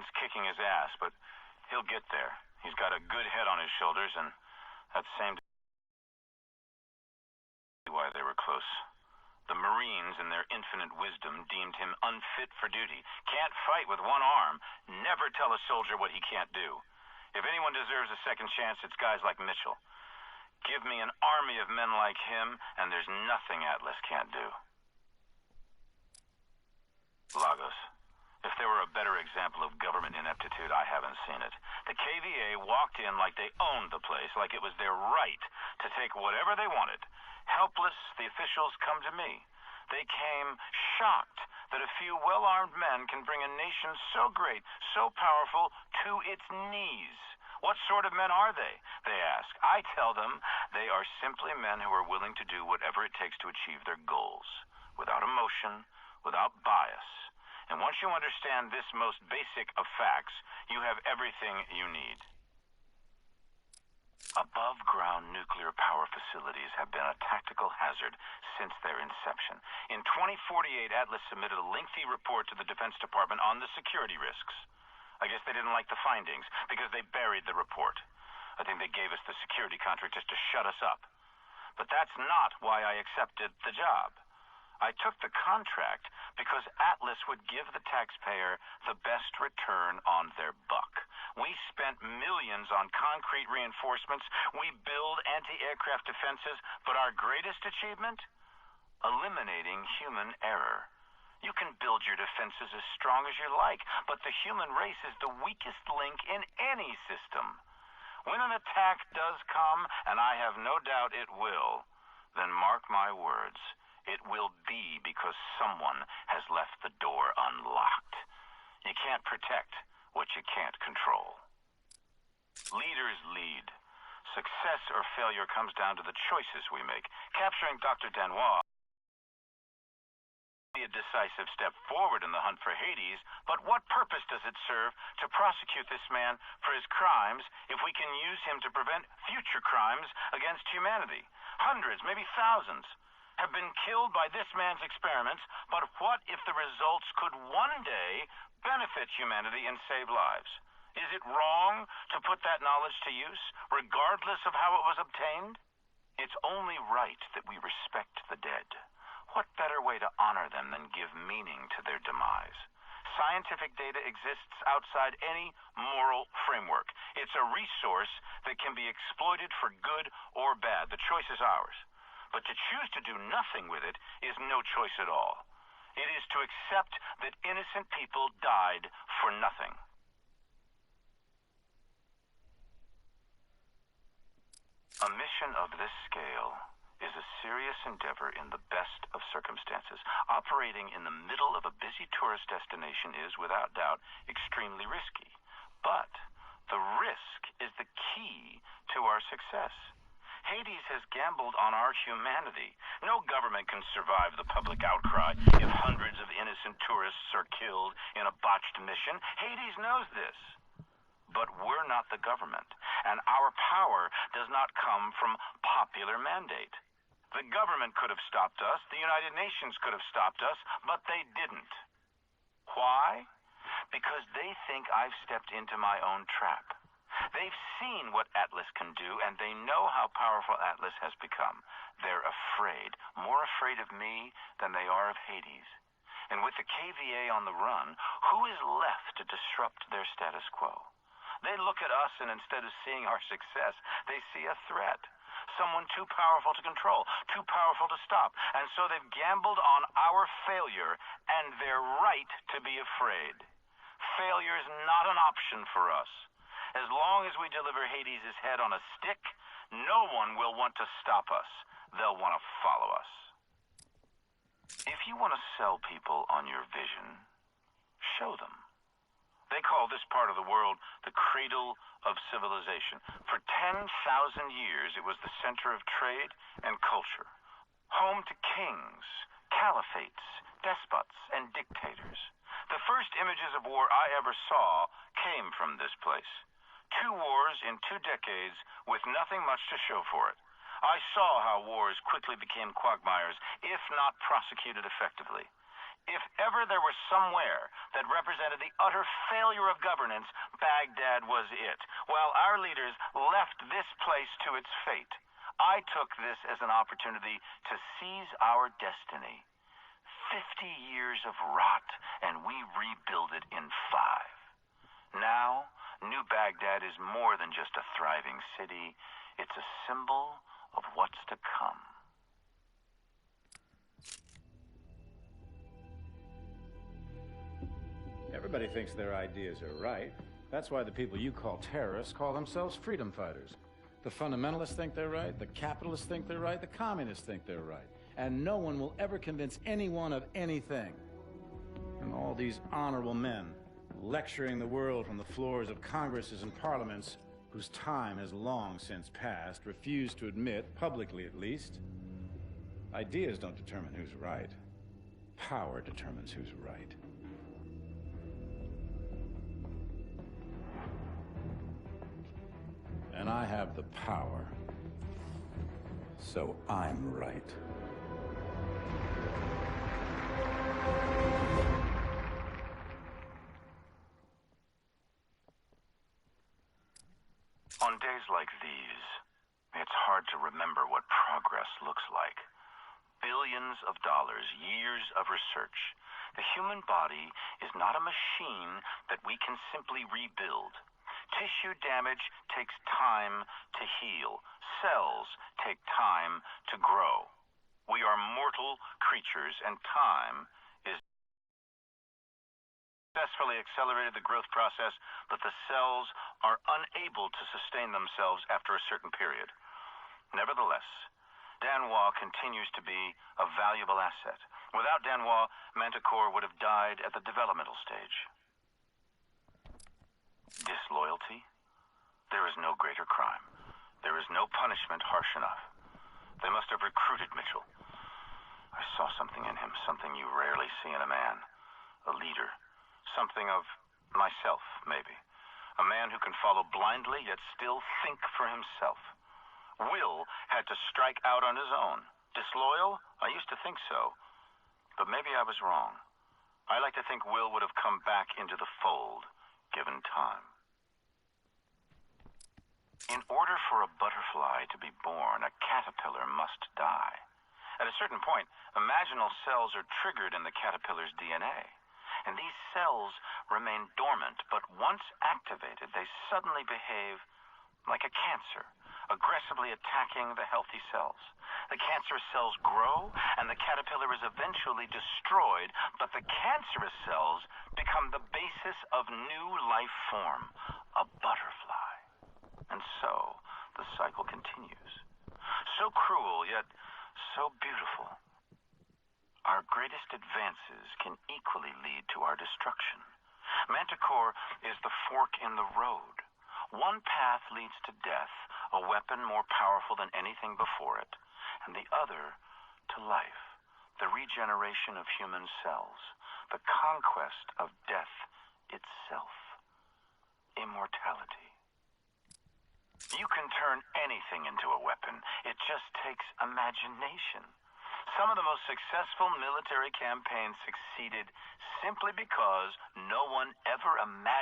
Marines kicking his ass, but he'll get there. He's got a good head on his shoulders, and that seemed why they were close. The Marines, in their infinite wisdom, deemed him unfit for duty. Can't fight with one arm. Never tell a soldier what he can't do. If anyone deserves a second chance, it's guys like Mitchell. Give me an army of men like him, and there's nothing Atlas can't do. Lagos. If there were a better example of government ineptitude, I haven't seen it. The KVA walked in like they owned the place, like it was their right to take whatever they wanted. Helpless, the officials come to me. They came shocked that a few well-armed men can bring a nation so great, so powerful, to its knees. What sort of men are they? They ask. I tell them they are simply men who are willing to do whatever it takes to achieve their goals, without emotion, without bias. And once you understand this most basic of facts, you have everything you need. Above-ground nuclear power facilities have been a tactical hazard since their inception. In 2048, Atlas submitted a lengthy report to the Defense Department on the security risks. I guess they didn't like the findings because they buried the report. I think they gave us the security contract just to shut us up. But that's not why I accepted the job. I took the contract because Atlas would give the taxpayer the best return on their buck. We spent millions on concrete reinforcements. We build anti-aircraft defenses, but our greatest achievement? Eliminating human error. You can build your defenses as strong as you like, but the human race is the weakest link in any system. When an attack does come, and I have no doubt it will, then mark my words. It will be because someone has left the door unlocked. You can't protect what you can't control. Leaders lead. Success or failure comes down to the choices we make. Capturing Dr. Denois be a decisive step forward in the hunt for Hades, but what purpose does it serve to prosecute this man for his crimes if we can use him to prevent future crimes against humanity? Hundreds, maybe thousands, have been killed by this man's experiments, but what if the results could one day benefit humanity and save lives? Is it wrong to put that knowledge to use, regardless of how it was obtained? It's only right that we respect the dead. What better way to honor them than give meaning to their demise? Scientific data exists outside any moral framework. It's a resource that can be exploited for good or bad. The choice is ours. But to choose to do nothing with it is no choice at all. It is to accept that innocent people died for nothing. A mission of this scale is a serious endeavor in the best of circumstances. Operating in the middle of a busy tourist destination is, without doubt, extremely risky. But the risk is the key to our success. Hades has gambled on our humanity. No government can survive the public outcry if hundreds of innocent tourists are killed in a botched mission. Hades knows this. But we're not the government, and our power does not come from popular mandate. The government could have stopped us, the United Nations could have stopped us, but they didn't. Why? Because they think I've stepped into my own trap. They've seen what Atlas can do, and they know how powerful Atlas has become. They're afraid, more afraid of me than they are of Hades. And with the KVA on the run, who is left to disrupt their status quo? They look at us, and instead of seeing our success, they see a threat. Someone too powerful to control, too powerful to stop. And so they've gambled on our failure and their right to be afraid. Failure is not an option for us. As long as we deliver Hades' head on a stick, no one will want to stop us. They'll want to follow us. If you want to sell people on your vision, show them. They call this part of the world the cradle of civilization. For 10,000 years, it was the center of trade and culture, home to kings, caliphates, despots, and dictators. The first images of war I ever saw came from this place. 2 wars in 2 decades with nothing much to show for it. I saw how wars quickly became quagmires, if not prosecuted effectively. If ever there was somewhere that represented the utter failure of governance, Baghdad was it. While our leaders left this place to its fate, I took this as an opportunity to seize our destiny. 50 years of rot, and we rebuild it in 5. Now, New Baghdad is more than just a thriving city. It's a symbol of what's to come. Everybody thinks their ideas are right. That's why the people you call terrorists call themselves freedom fighters. The fundamentalists think they're right, the capitalists think they're right, the communists think they're right. And no one will ever convince anyone of anything. And all these honorable men lecturing the world from the floors of Congresses and parliaments whose time has long since passed refuse to admit, publicly at least, ideas don't determine who's right. Power determines who's right. And I have the power, so I'm right. On days like these, it's hard to remember what progress looks like. Billions of dollars, years of research. The human body is not a machine that we can simply rebuild. Tissue damage takes time to heal. Cells take time to grow. We are mortal creatures, and time is successfully accelerated the growth process, but the cells are unable to sustain themselves after a certain period. Nevertheless, Danois continues to be a valuable asset. Without Danois, Manticore would have died at the developmental stage. Disloyalty? There is no greater crime. There is no punishment harsh enough. They must have recruited Mitchell. I saw something in him, something you rarely see in a man. A leader. Something of myself, maybe. A man who can follow blindly, yet still think for himself. Will had to strike out on his own. Disloyal? I used to think so. But maybe I was wrong. I like to think Will would have come back into the fold, given time. In order for a butterfly to be born, a caterpillar must die. At a certain point, imaginal cells are triggered in the caterpillar's DNA. And these cells remain dormant, but once activated, they suddenly behave like a cancer, aggressively attacking the healthy cells. The cancerous cells grow, and the caterpillar is eventually destroyed, but the cancerous cells become the basis of new life form, a butterfly. And so, the cycle continues. So cruel, yet so beautiful. Our greatest advances can equally lead to our destruction. Manticore is the fork in the road. One path leads to death, a weapon more powerful than anything before it, and the other to life, the regeneration of human cells, the conquest of death itself, immortality. You can turn anything into a weapon. It just takes imagination. Some of the most successful military campaigns succeeded simply because no one ever imagined